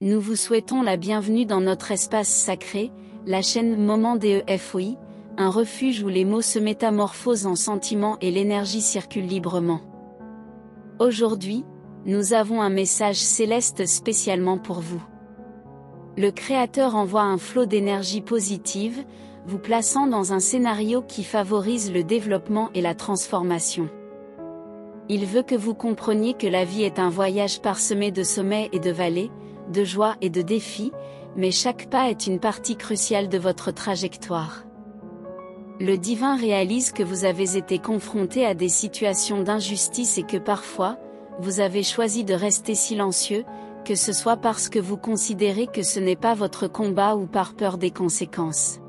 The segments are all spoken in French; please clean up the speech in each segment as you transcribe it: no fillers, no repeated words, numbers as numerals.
Nous vous souhaitons la bienvenue dans notre espace sacré, la chaîne Moment DEFOI, un refuge où les mots se métamorphosent en sentiments et l'énergie circule librement. Aujourd'hui, nous avons un message céleste spécialement pour vous. Le Créateur envoie un flot d'énergie positive, vous plaçant dans un scénario qui favorise le développement et la transformation. Il veut que vous compreniez que la vie est un voyage parsemé de sommets et de vallées, de joie et de défis, mais chaque pas est une partie cruciale de votre trajectoire. Le divin réalise que vous avez été confronté à des situations d'injustice et que parfois, vous avez choisi de rester silencieux, que ce soit parce que vous considérez que ce n'est pas votre combat ou par peur des conséquences.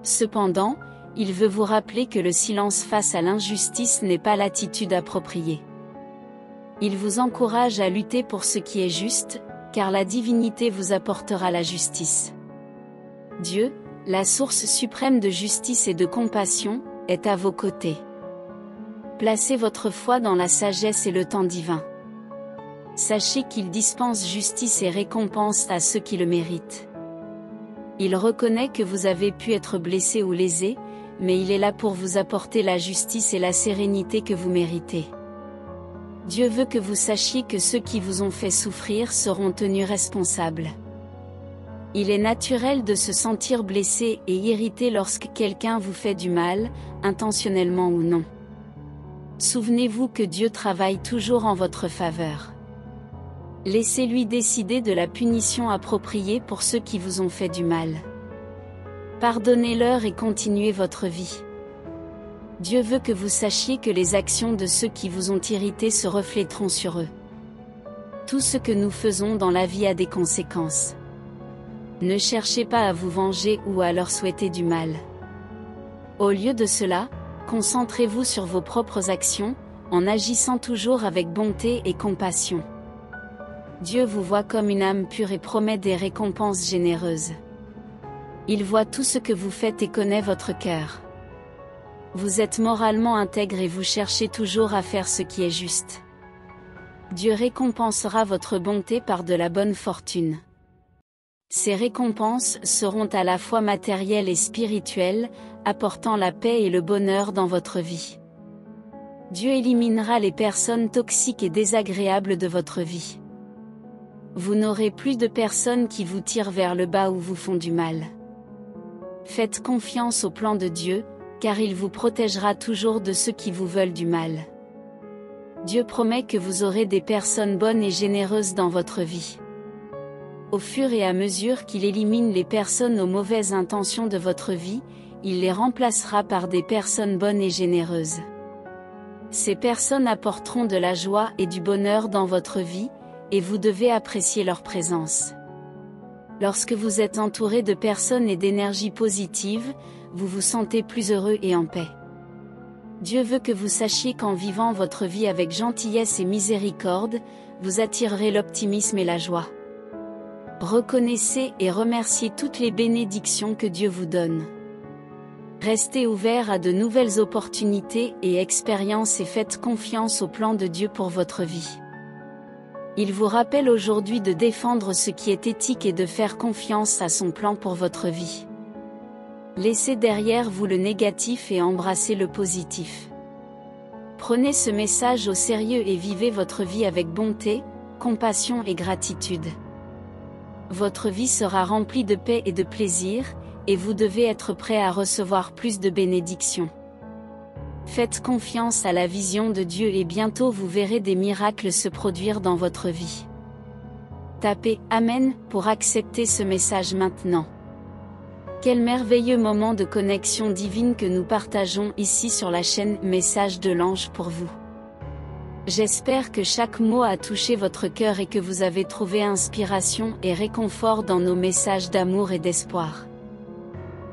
Cependant, il veut vous rappeler que le silence face à l'injustice n'est pas l'attitude appropriée. Il vous encourage à lutter pour ce qui est juste, car la divinité vous apportera la justice. Dieu, la source suprême de justice et de compassion, est à vos côtés. Placez votre foi dans la sagesse et le temps divin. Sachez qu'il dispense justice et récompense à ceux qui le méritent. Il reconnaît que vous avez pu être blessé ou lésé, mais il est là pour vous apporter la justice et la sérénité que vous méritez. Dieu veut que vous sachiez que ceux qui vous ont fait souffrir seront tenus responsables. Il est naturel de se sentir blessé et irrité lorsque quelqu'un vous fait du mal, intentionnellement ou non. Souvenez-vous que Dieu travaille toujours en votre faveur. Laissez-lui décider de la punition appropriée pour ceux qui vous ont fait du mal. Pardonnez-leur et continuez votre vie. Dieu veut que vous sachiez que les actions de ceux qui vous ont irrité se reflèteront sur eux. Tout ce que nous faisons dans la vie a des conséquences. Ne cherchez pas à vous venger ou à leur souhaiter du mal. Au lieu de cela, concentrez-vous sur vos propres actions, en agissant toujours avec bonté et compassion. Dieu vous voit comme une âme pure et promet des récompenses généreuses. Il voit tout ce que vous faites et connaît votre cœur. Vous êtes moralement intègre et vous cherchez toujours à faire ce qui est juste. Dieu récompensera votre bonté par de la bonne fortune. Ces récompenses seront à la fois matérielles et spirituelles, apportant la paix et le bonheur dans votre vie. Dieu éliminera les personnes toxiques et désagréables de votre vie. Vous n'aurez plus de personnes qui vous tirent vers le bas ou vous font du mal. Faites confiance au plan de Dieu, car il vous protégera toujours de ceux qui vous veulent du mal. Dieu promet que vous aurez des personnes bonnes et généreuses dans votre vie. Au fur et à mesure qu'il élimine les personnes aux mauvaises intentions de votre vie, il les remplacera par des personnes bonnes et généreuses. Ces personnes apporteront de la joie et du bonheur dans votre vie, et vous devez apprécier leur présence. Lorsque vous êtes entouré de personnes et d'énergie positive, vous vous sentez plus heureux et en paix. Dieu veut que vous sachiez qu'en vivant votre vie avec gentillesse et miséricorde, vous attirerez l'optimisme et la joie. Reconnaissez et remerciez toutes les bénédictions que Dieu vous donne. Restez ouvert à de nouvelles opportunités et expériences et faites confiance au plan de Dieu pour votre vie. Il vous rappelle aujourd'hui de défendre ce qui est éthique et de faire confiance à son plan pour votre vie. Laissez derrière vous le négatif et embrassez le positif. Prenez ce message au sérieux et vivez votre vie avec bonté, compassion et gratitude. Votre vie sera remplie de paix et de plaisir, et vous devez être prêt à recevoir plus de bénédictions. Faites confiance à la vision de Dieu et bientôt vous verrez des miracles se produire dans votre vie. Tapez « Amen » pour accepter ce message maintenant. Quel merveilleux moment de connexion divine que nous partageons ici sur la chaîne Message de l'Ange pour vous. J'espère que chaque mot a touché votre cœur et que vous avez trouvé inspiration et réconfort dans nos messages d'amour et d'espoir.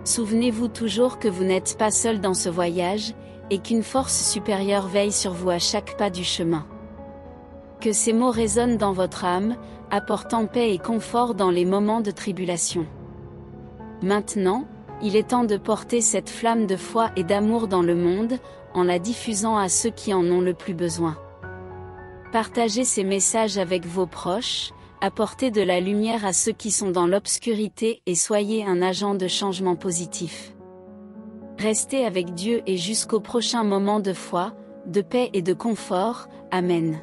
Souvenez-vous toujours que vous n'êtes pas seul dans ce voyage, et qu'une force supérieure veille sur vous à chaque pas du chemin. Que ces mots résonnent dans votre âme, apportant paix et confort dans les moments de tribulation. Maintenant, il est temps de porter cette flamme de foi et d'amour dans le monde, en la diffusant à ceux qui en ont le plus besoin. Partagez ces messages avec vos proches, apportez de la lumière à ceux qui sont dans l'obscurité et soyez un agent de changement positif. Restez avec Dieu et jusqu'au prochain moment de foi, de paix et de confort. Amen.